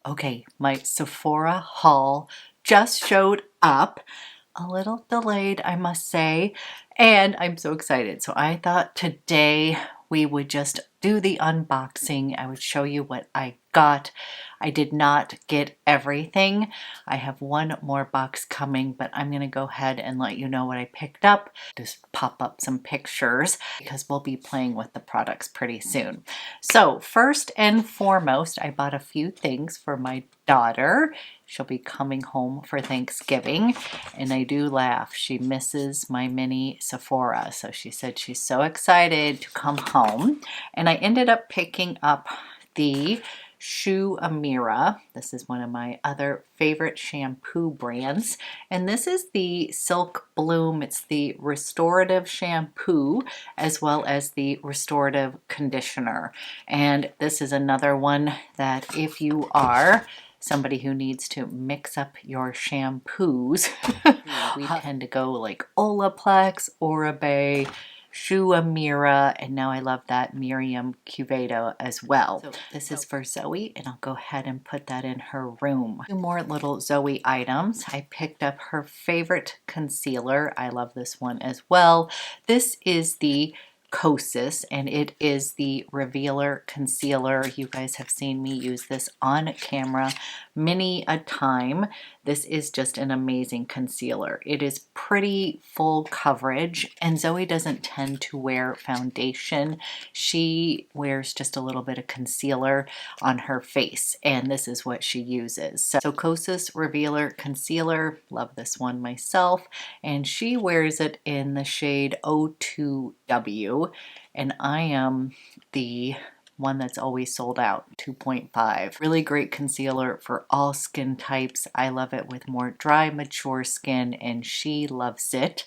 Okay, my Sephora haul just showed up. A little delayed, I must say, and I'm so excited. So I thought today we would just do the unboxing. I would show you what I got. I did not get everything. I have one more box coming, but I'm going to go ahead and let you know what I picked up. Just pop up some pictures because we'll be playing with the products pretty soon. So first and foremost, I bought a few things for my daughter. She'll be coming home for Thanksgiving, and I do laugh. She misses my mini Sephora, so she said she's so excited to come home. And I ended up picking up the uemura. This is one of my other favorite shampoo brands, and this is the Silk Bloom. It's the restorative shampoo as well as the restorative conditioner, and this is another one that if you are somebody who needs to mix up your shampoos, we tend to go like Olaplex, Oribe, uemura, and now I love that Miriam Cuvado as well. So this is for Zoe, and I'll go ahead and put that in her room. Two more little Zoe items. I picked up her favorite concealer. I love this one as well. This is the Kosas, and it is the Revealer Concealer. You guys have seen me use this on camera many a time. This is just an amazing concealer. It is pretty full coverage, and Zoe doesn't tend to wear foundation. She wears just a little bit of concealer on her face, and this is what she uses. So Kosas Revealer Concealer, love this one myself, and she wears it in the shade 02W, and I am the one that's always sold out, 2.5. Really great concealer for all skin types. I love it with more dry, mature skin, and she loves it.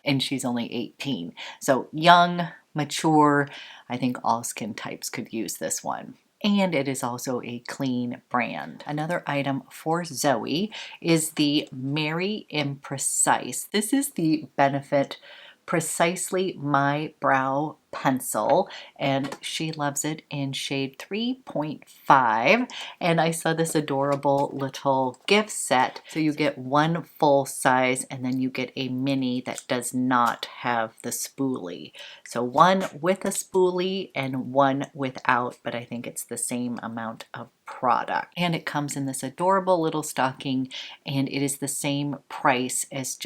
And she's only 18. So young, mature, I think all skin types could use this one. And it is also a clean brand. Another item for Zoe is the Mary Imprecise. This is the Benefit Precisely My Brow Pencil, and she loves it in shade 3.5. And I saw this adorable little gift set. So you get one full size, and then you get a mini that does not have the spoolie. So one with a spoolie and one without, but I think it's the same amount of product. And it comes in this adorable little stocking, and it is the same price as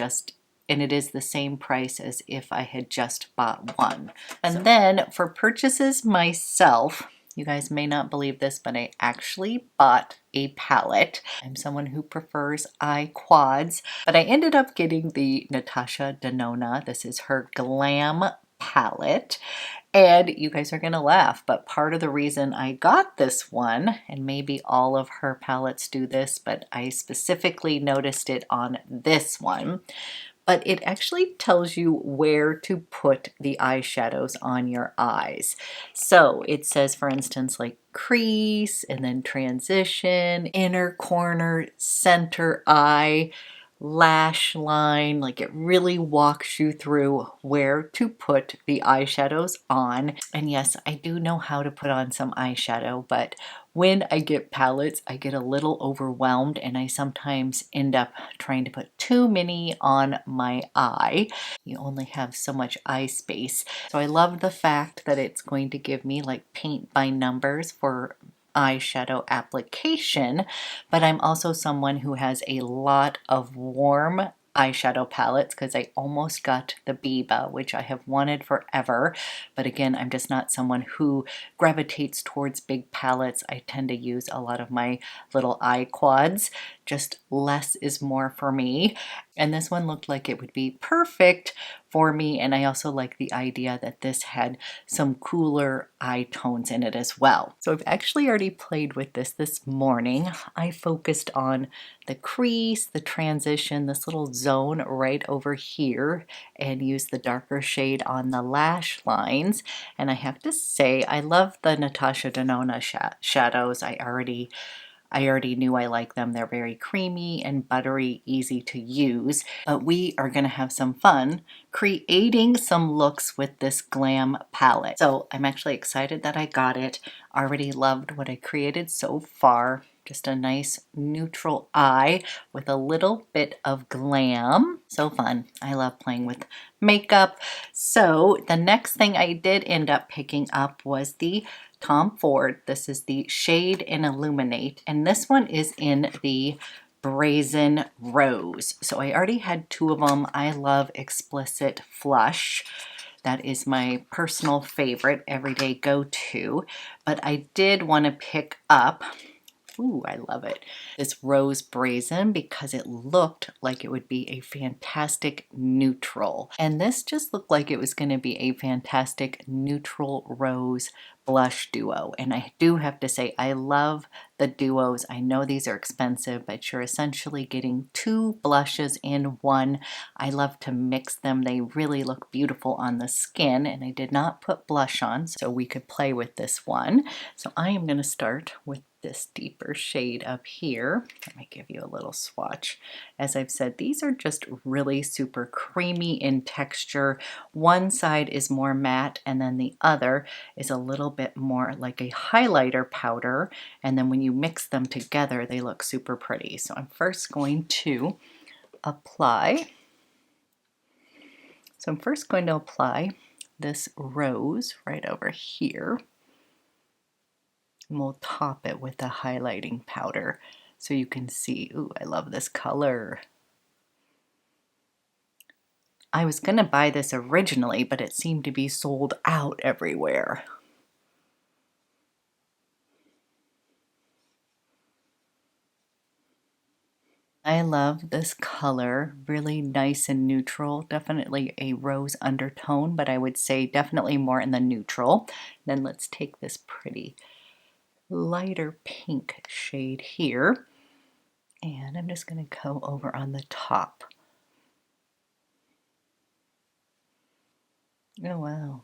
if I had just bought one. And then for purchases myself, you guys may not believe this, but I actually bought a palette. I'm someone who prefers eye quads, but I ended up getting the Natasha Denona. This is her Glam palette. And you guys are going to laugh, but part of the reason I got this one, and maybe all of her palettes do this, but I specifically noticed it on this one, but it actually tells you where to put the eyeshadows on your eyes. So it says, for instance, like crease, and then transition, inner corner, center eye, lash line. Like it really walks you through where to put the eyeshadows on. And yes, I do know how to put on some eyeshadow, but when I get palettes, I get a little overwhelmed, and I sometimes end up trying to put too many on my eye. You only have so much eye space. So I love the fact that it's going to give me like paint by numbers for eyeshadow application, but I'm also someone who has a lot of warm eyeshadow palettes because I almost got the Biba, which I have wanted forever, but again, I'm just not someone who gravitates towards big palettes. I tend to use a lot of my little eye quads. Just less is more for me, and this one looked like it would be perfect for me, and I also like the idea that this had some cooler eye tones in it as well. So I've actually already played with this morning. I focused on the crease, the transition, this little zone right over here, and used the darker shade on the lash lines. And I have to say, I love the Natasha Denona shadows. I already knew I like them. They're very creamy and buttery, easy to use. But we are going to have some fun creating some looks with this Glam palette. So I'm actually excited that I got it. Already loved what I created so far. Just a nice neutral eye with a little bit of glam. So fun. I love playing with makeup. So the next thing I did end up picking up was the Tom Ford. This is the Shade and Illuminate, and this one is in the Brazen Rose. So I already had two of them. I love Explicit Flush. That is my personal favorite everyday go-to, but I did want to pick up, ooh, I love it, this Rose Brazen because it looked like it would be a fantastic neutral. And this just looked like it was going to be a fantastic neutral rose blush duo. And I do have to say, I love the duos. I know these are expensive, but you're essentially getting two blushes in one. I love to mix them. They really look beautiful on the skin, and I did not put blush on, so we could play with this one. So I am going to start with this deeper shade up here. Let me give you a little swatch. As I've said, these are just really super creamy in texture. One side is more matte, and then the other is a little bit more like a highlighter powder. And then when you mix them together, they look super pretty. So I'm first going to apply. This rose right over here. And we'll top it with the highlighting powder so you can see. Ooh, I love this color. I was gonna buy this originally, but it seemed to be sold out everywhere. I love this color, really nice and neutral, definitely a rose undertone, but I would say definitely more in the neutral. Then let's take this pretty lighter pink shade here, and I'm just going to go over on the top. Oh wow.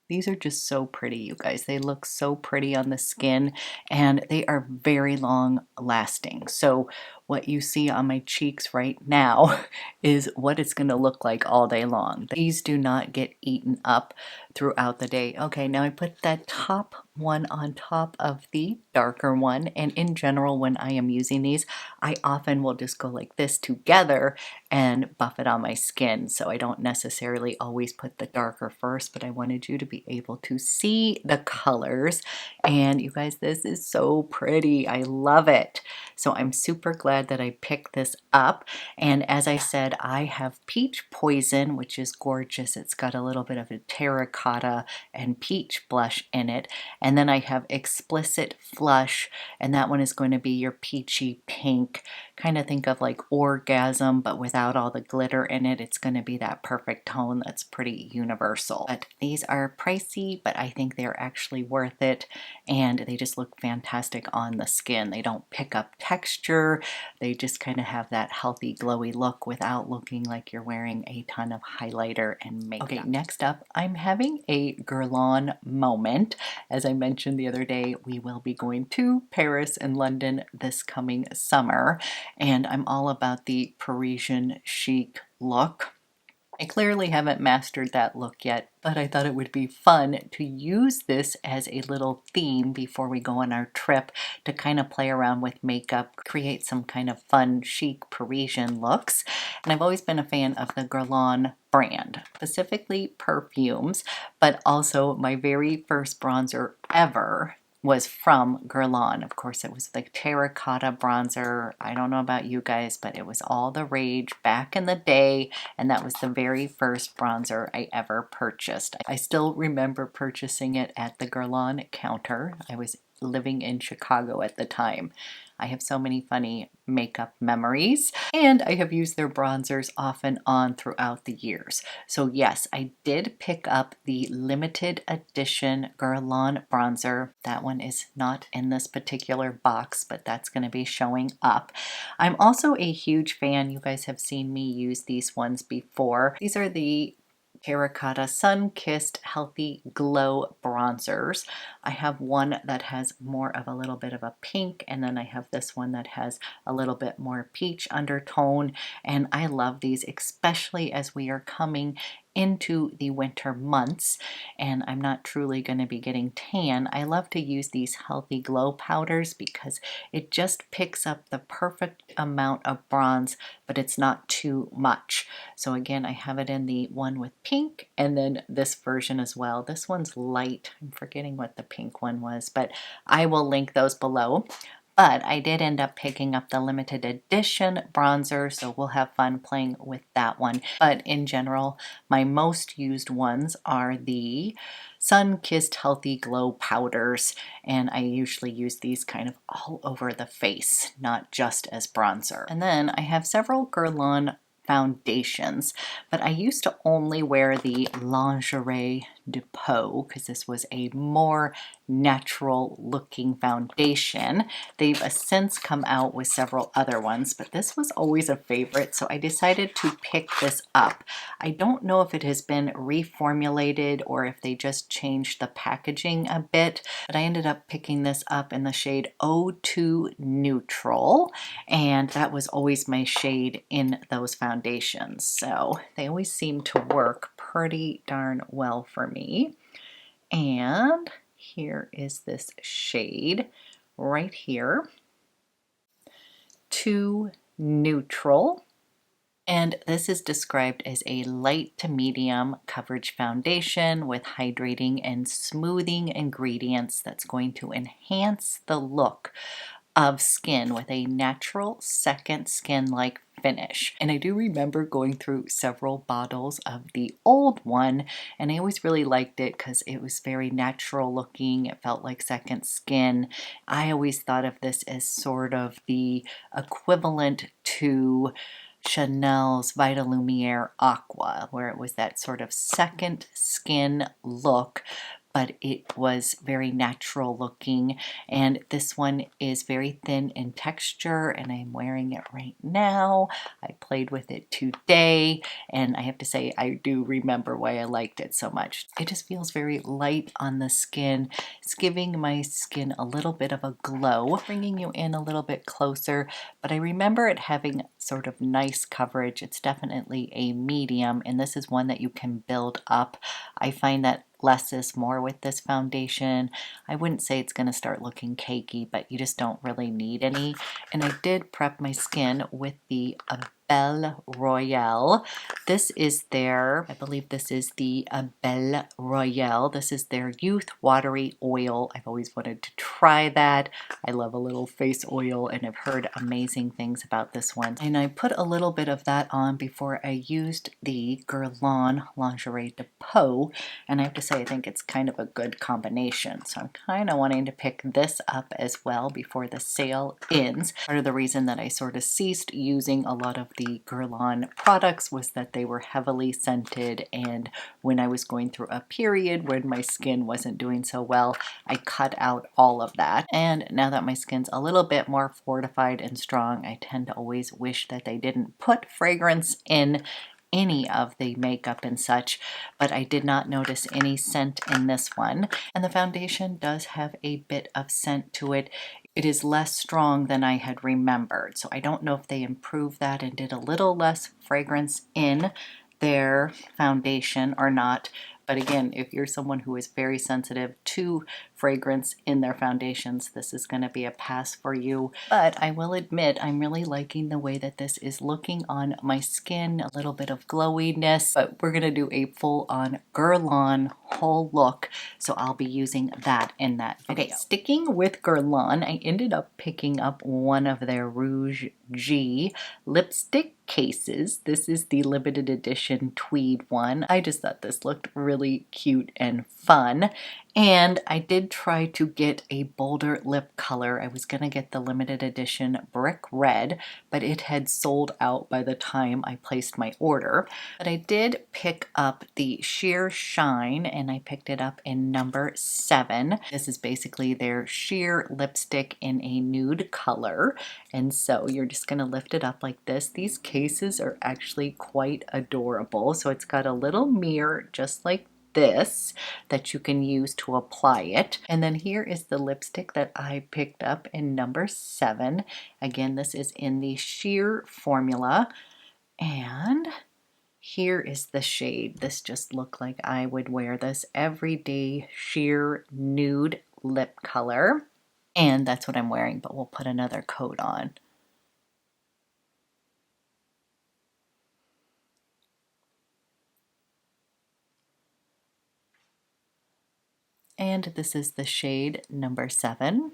These are just so pretty, you guys. They look so pretty on the skin, and they are very long lasting. So what you see on my cheeks right now is what it's going to look like all day long. These do not get eaten up throughout the day. Okay, now I put that top one on top of the darker one, and in general when I am using these, I often will just go like this together and buff it on my skin. So I don't necessarily always put the darker first, but I wanted you to be able to see the colors. And you guys, this is so pretty. I love it. So I'm super glad that I picked this up. And as I said, I have Peach Poison, which is gorgeous. It's got a little bit of a terracotta and peach blush in it. And then I have Explicit Flush, and that one is going to be your peachy pink. Kind of think of like Orgasm, but without all the glitter in it. It's going to be that perfect tone that's pretty universal. But these are pricey, but I think they're actually worth it, and they just look fantastic on the skin. They don't pick up texture. They just kind of have that healthy glowy look without looking like you're wearing a ton of highlighter and makeup. Okay, next up, I'm having a Guerlain moment. As I mentioned the other day, we will be going to Paris and London this coming summer, and I'm all about the Parisian chic look. I clearly haven't mastered that look yet, but I thought it would be fun to use this as a little theme before we go on our trip to kind of play around with makeup, create some kind of fun, chic Parisian looks. And I've always been a fan of the Guerlain brand, specifically perfumes, but also my very first bronzer ever was from Guerlain. Of course, it was the terracotta bronzer. I don't know about you guys, but it was all the rage back in the day, and that was the very first bronzer I ever purchased. I still remember purchasing it at the Guerlain counter. I was living in Chicago at the time. I have so many funny makeup memories, and I have used their bronzers off and on throughout the years. So yes, I did pick up the limited edition Guerlain bronzer. That one is not in this particular box, but that's going to be showing up. I'm also a huge fan. You guys have seen me use these ones before. These are the Terracotta Sun-Kissed Healthy Glow Bronzers. I have one that has more of a little bit of a pink, and then I have this one that has a little bit more peach undertone, and I love these, especially as we are coming into the winter months and I'm not truly going to be getting tan, I love to use these Healthy Glow powders because it just picks up the perfect amount of bronze, but it's not too much. So again, I have it in the one with pink and then this version as well. This one's light. I'm forgetting what the pink one was, but I will link those below. But I did end up picking up the limited edition bronzer, so we'll have fun playing with that one. But in general, my most used ones are the Sun-Kissed Healthy Glow powders, and I usually use these kind of all over the face, not just as bronzer. And then I have several Guerlain foundations, but I used to only wear the Lingerie Depot because this was a more natural looking foundation. They've since come out with several other ones, but this was always a favorite, so I decided to pick this up. I don't know if it has been reformulated or if they just changed the packaging a bit, but I ended up picking this up in the shade 02 Neutral, and that was always my shade in those foundations, so they always seem to work pretty darn well for me. And here is this shade right here, 2 Neutral. And this is described as a light to medium coverage foundation with hydrating and smoothing ingredients that's going to enhance the look of skin with a natural second skin-like finish. And I do remember going through several bottles of the old one, and I always really liked it because it was very natural looking. It felt like second skin. I always thought of this as sort of the equivalent to Chanel's Vitalumiere Aqua, where it was that sort of second skin look, but it was very natural looking. And this one is very thin in texture, and I'm wearing it right now. I played with it today, and I have to say I do remember why I liked it so much. It just feels very light on the skin. It's giving my skin a little bit of a glow, bringing you in a little bit closer, but I remember it having sort of nice coverage. It's definitely a medium, and this is one that you can build up. I find that less is more with this foundation. I wouldn't say it's going to start looking cakey, but you just don't really need any. And I did prep my skin with the Belle Royale. This is their, I believe this is the Belle Royale. This is their Youth Watery Oil. I've always wanted to try that. I love a little face oil, and I've heard amazing things about this one. And I put a little bit of that on before I used the Guerlain Lingerie Depot, and I have to say I think it's kind of a good combination. So I'm kind of wanting to pick this up as well before the sale ends. Part of the reason that I sort of ceased using a lot of the Guerlain products was that they were heavily scented, and when I was going through a period when my skin wasn't doing so well, I cut out all of that. And now that my skin's a little bit more fortified and strong, I tend to always wish that they didn't put fragrance in any of the makeup and such, but I did not notice any scent in this one. And the foundation does have a bit of scent to it. It is less strong than I had remembered, so I don't know if they improved that and did a little less fragrance in their foundation or not. But again, if you're someone who is very sensitive to fragrance in their foundations, this is going to be a pass for you. But I will admit, I'm really liking the way that this is looking on my skin, a little bit of glowiness, but we're going to do a full-on Guerlain whole look, so I'll be using that in that video. Okay, sticking with Guerlain, I ended up picking up one of their Rouge G lipstick cases. This is the limited edition tweed one. I just thought this looked really cute and fun. And I did try to get a bolder lip color. I was going to get the limited edition Brick Red, but it had sold out by the time I placed my order. But I did pick up the Sheer Shine, and I picked it up in number 7. This is basically their sheer lipstick in a nude color. And so you're just going to lift it up like this. These cases are actually quite adorable. So it's got a little mirror just like this that you can use to apply it. And then here is the lipstick that I picked up in number 7. Again, this is in the sheer formula. And Here is the shade. This just looked like I would wear this everyday sheer nude lip color. And that's what I'm wearing, but we'll put another coat on. And this is the shade number 7.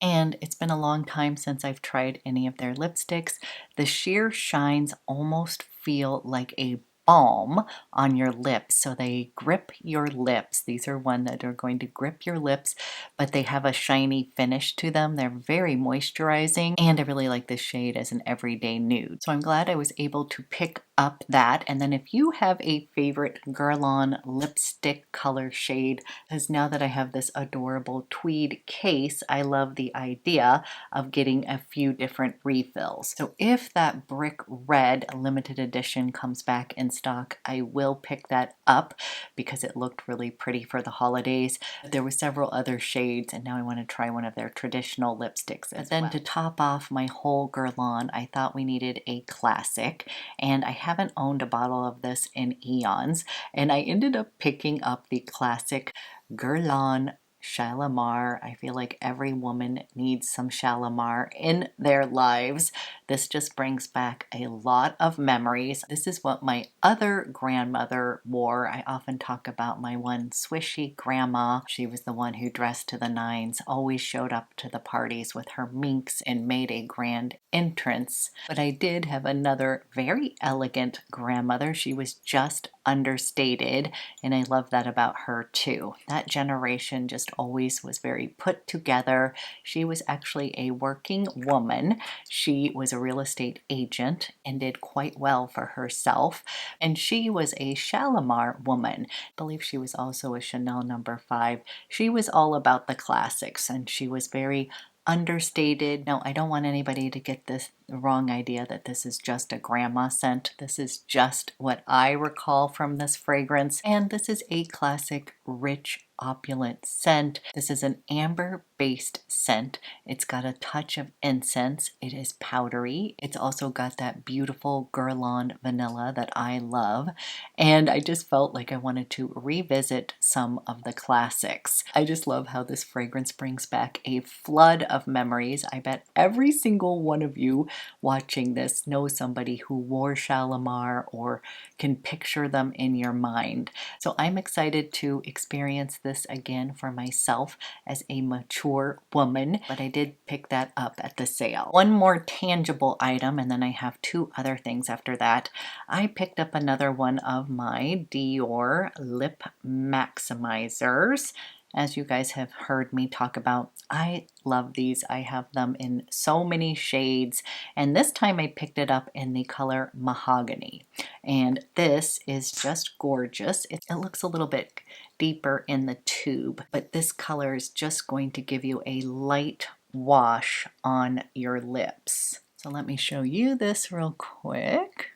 And it's been a long time since I've tried any of their lipsticks. The sheer shines almost feel like a balm on your lips. So they grip your lips. These are one that are going to grip your lips, but they have a shiny finish to them. They're very moisturizing, and I really like this shade as an everyday nude. So I'm glad I was able to pick up that. And then if you have a favorite Guerlain lipstick color shade, because now that I have this adorable tweed case, I love the idea of getting a few different refills. So if that brick red limited edition comes back in stock, I will pick that up because it looked really pretty for the holidays. There were several other shades, and now I want to try one of their traditional lipsticks. But then to top off my whole Guerlain, I thought we needed a classic, and I haven't owned a bottle of this in eons, and I ended up picking up the classic Guerlain Shalamar. I feel like every woman needs some Shalamar in their lives. This just brings back a lot of memories. This is what my other grandmother wore. I often talk about my one swishy grandma. She was the one who dressed to the nines, always showed up to the parties with her minks and made a grand entrance. But I did have another very elegant grandmother. She was just understated, and I love that about her too. That generation just always was very put together. She was actually a working woman. She was a real estate agent and did quite well for herself, and she was a Shalamar woman. I believe she was also a Chanel number 5. She was all about the classics, and she was very understated. Now, I don't want anybody to get the wrong idea that this is just a grandma scent. This is just what I recall from this fragrance, and this is a classic rich opulent scent. This is an amber based scent. It's got a touch of incense. It is powdery. It's also got that beautiful Guerlain vanilla that I love, and I just felt like I wanted to revisit some of the classics. I just love how this fragrance brings back a flood of memories. I bet every single one of you watching this knows somebody who wore Shalamar or can picture them in your mind. So I'm excited to experience this again for myself as a mature woman, but I did pick that up at the sale. One more tangible item, and then I have 2 other things after that. I picked up another one of my Dior lip maximizers. As you guys have heard me talk about, I love these. I have them in so many shades, and this time I picked it up in the color Mahogany. And this is just gorgeous. It looks a little bit deeper in the tube, but this color is just going to give you a light wash on your lips. So let me show you this real quick.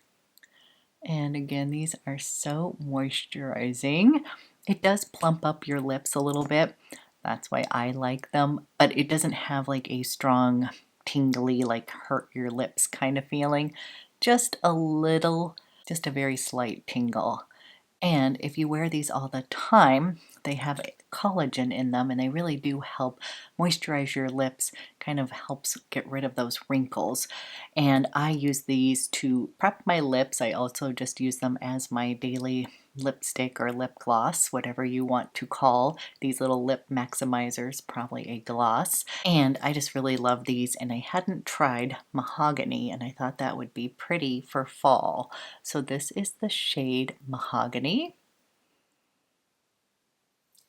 And again, these are so moisturizing. It does plump up your lips a little bit. That's why I like them, but it doesn't have like a strong tingly, like hurt your lips kind of feeling. Just a little, just a very slight tingle. And if you wear these all the time, they have collagen in them, and they really do help moisturize your lips, kind of helps get rid of those wrinkles. And I use these to prep my lips. I also just use them as my daily lipstick or lip gloss, whatever you want to call these little lip maximizers, probably a gloss. And I just really love these, and I hadn't tried Mahogany, and I thought that would be pretty for fall. So this is the shade Mahogany.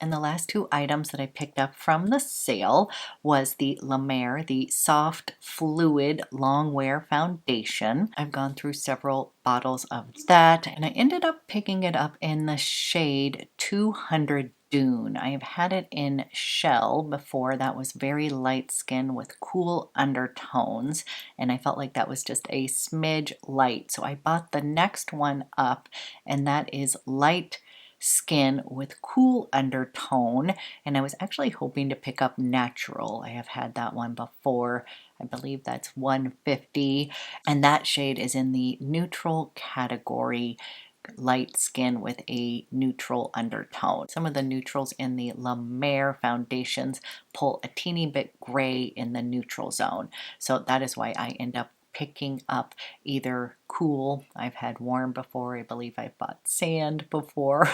And the last 2 items that I picked up from the sale was the La Mer, the Soft Fluid Long Wear Foundation. I've gone through several bottles of that, and I ended up picking it up in the shade 200 Dune. I have had it in Shell before. That was very light skin with cool undertones, and I felt like that was just a smidge light. So I bought the next one up, and that is Light skin with cool undertone, and I was actually hoping to pick up Natural. I have had that one before. I believe that's 150, and that shade is in the neutral category, light skin with a neutral undertone. Some of the neutrals in the La Mer foundations pull a teeny bit gray in the neutral zone, so that is why I end up picking up either cool. I've had warm before. I believe I've bought sand before.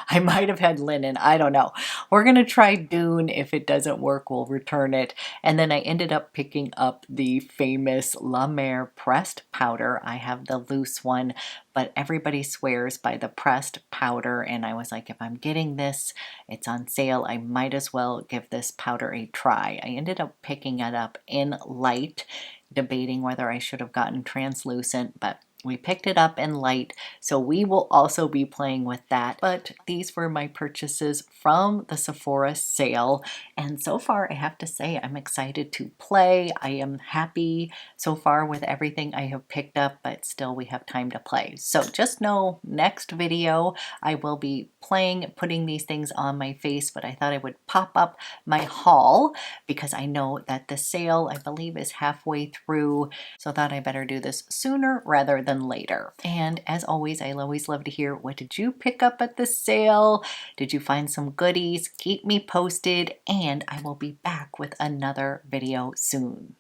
I might have had linen. I don't know. We're going to try Dune. If it doesn't work, we'll return it. And then I ended up picking up the famous La Mer pressed powder. I have the loose one, but everybody swears by the pressed powder. And I was like, if I'm getting this, it's on sale, I might as well give this powder a try. I ended up picking it up in light, debating whether I should have gotten translucent, but we picked it up in light, so we will also be playing with that. But these were my purchases from the Sephora sale, and so far I have to say I'm excited to play. I am happy so far with everything I have picked up, but still we have time to play. So just know next video I will be playing, putting these things on my face, but I thought I would pop up my haul because I know that the sale, I believe, is halfway through, so I thought I better do this sooner rather than later. And as always, I always love to hear, what did you pick up at the sale? Did you find some goodies? Keep me posted, and I will be back with another video soon.